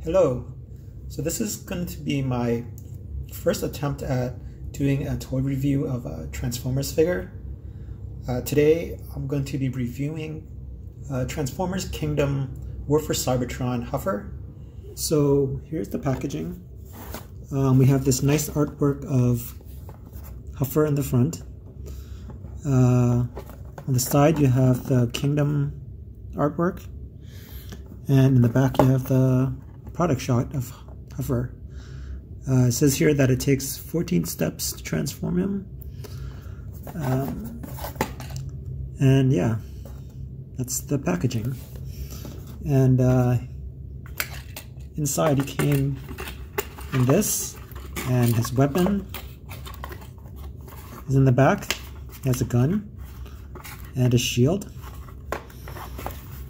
Hello, so this is going to be my first attempt at doing a toy review of a Transformers figure. Today I'm going to be reviewing Transformers Kingdom War for Cybertron Huffer. So here's the packaging. We have this nice artwork of Huffer in the front. On the side you have the Kingdom artwork, and in the back you have the product shot of Huffer. It says here that it takes 14 steps to transform him. And yeah, that's the packaging. And inside he came in this, and his weapon is in the back. He has a gun and a shield.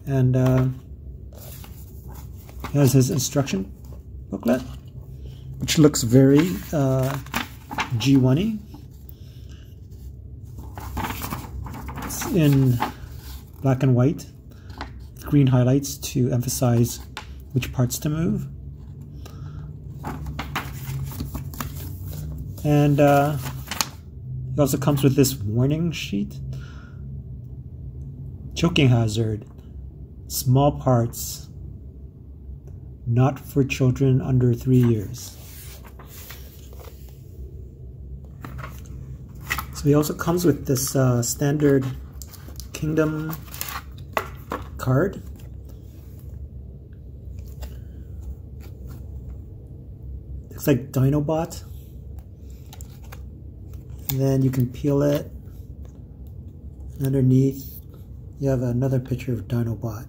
And here's his instruction booklet, which looks very G1-y. It's in black and white with green highlights to emphasize which parts to move. And it also comes with this warning sheet. Choking hazard. Small parts. Not for children under 3 years. So he also comes with this standard Kingdom card. Looks like Dinobot. And then you can peel it. And underneath you have another picture of Dinobot.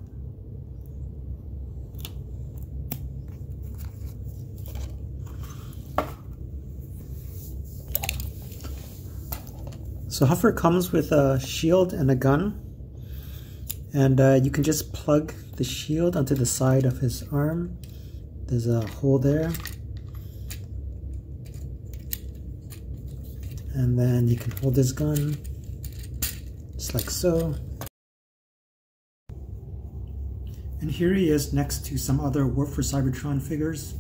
So Huffer comes with a shield and a gun, and you can just plug the shield onto the side of his arm. There's a hole there, and then you can hold his gun just like so. And here he is next to some other War for Cybertron figures,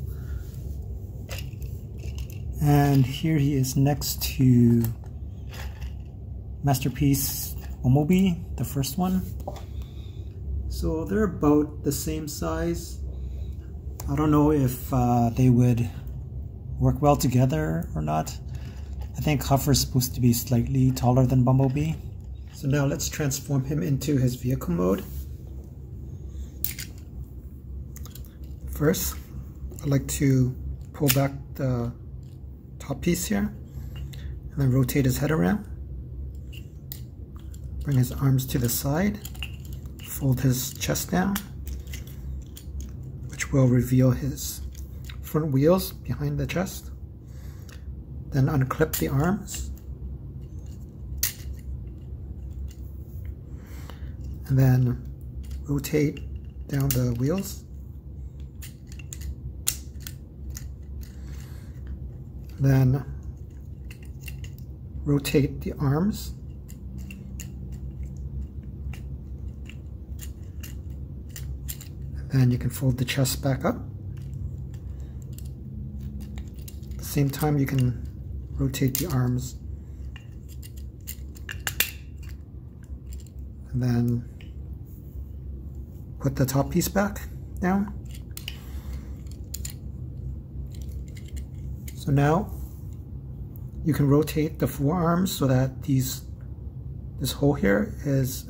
and here he is next to Masterpiece Bumblebee, the first one. So they're about the same size. I don't know if they would work well together or not. I think Huffer's supposed to be slightly taller than Bumblebee. So now let's transform him into his vehicle mode. First, I'd like to pull back the top piece here and then rotate his head around. Bring his arms to the side, fold his chest down, which will reveal his front wheels behind the chest. Then unclip the arms, and then rotate down the wheels. Then rotate the arms. And you can fold the chest back up. At the same time, you can rotate the arms. And then put the top piece back down. So now you can rotate the forearms so that this hole here is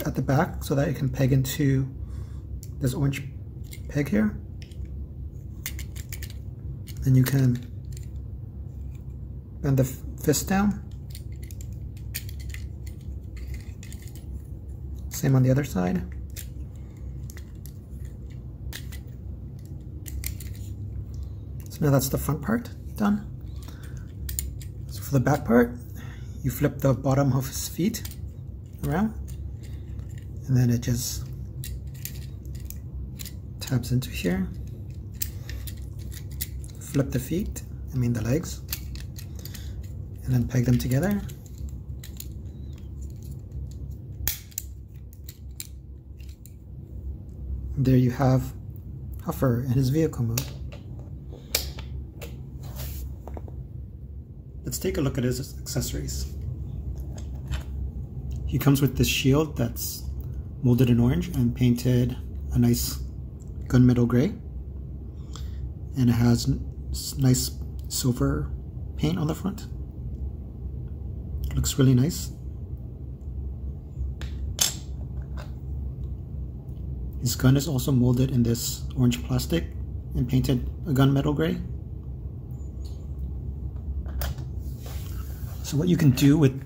at the back, so that it can peg into this orange peg here. Then you can bend the fist down. Same on the other side. So now that's the front part done. So for the back part, you flip the bottom of his feet around, and then it just tabs into here. Flip the feet, the legs, and then peg them together. There you have Huffer in his vehicle mode. Let's take a look at his accessories. He comes with this shield that's molded in orange and painted a nice gunmetal gray. And it has nice silver paint on the front. It looks really nice. His gun is also molded in this orange plastic and painted a gunmetal gray. So what you can do with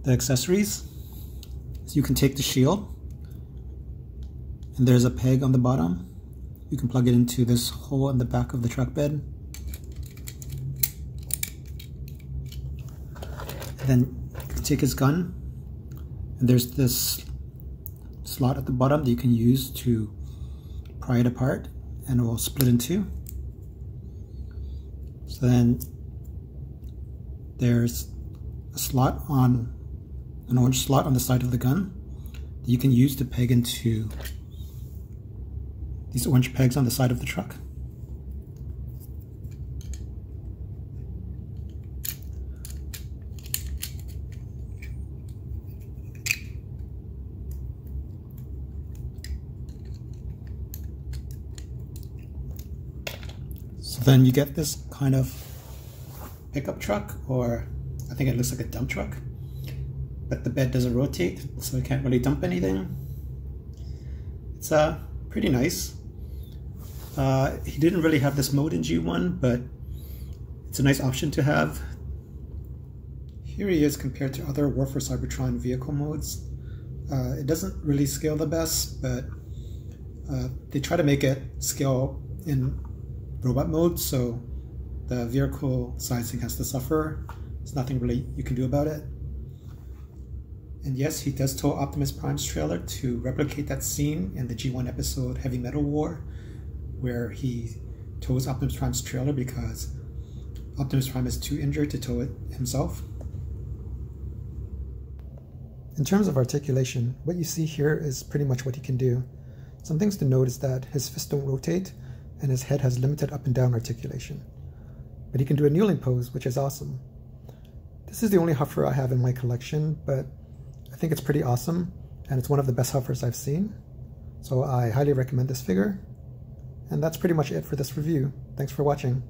the accessories is you can take the shield, and there's a peg on the bottom. You can plug it into this hole in the back of the truck bed. And then you can take his gun, and there's this slot at the bottom that you can use to pry it apart, and it will split in two. So then there's a slot on an orange slot on the side of the gun that you can use to peg into these orange pegs on the side of the truck. So then you get this kind of pickup truck, or I think it looks like a dump truck, but the bed doesn't rotate, so it can't really dump anything. It's pretty nice. He didn't really have this mode in G1, but it's a nice option to have. Here he is compared to other War for Cybertron vehicle modes. It doesn't really scale the best, but they try to make it scale in robot mode, so the vehicle sizing has to suffer. There's nothing really you can do about it. And yes, he does tow Optimus Prime's trailer to replicate that scene in the G1 episode Heavy Metal War, where he tows Optimus Prime's trailer because Optimus Prime is too injured to tow it himself. In terms of articulation, what you see here is pretty much what he can do. Some things to note is that his fists don't rotate, and his head has limited up and down articulation. But he can do a kneeling pose, which is awesome. This is the only Huffer I have in my collection, but I think it's pretty awesome, and it's one of the best Huffers I've seen. So I highly recommend this figure. And that's pretty much it for this review. Thanks for watching.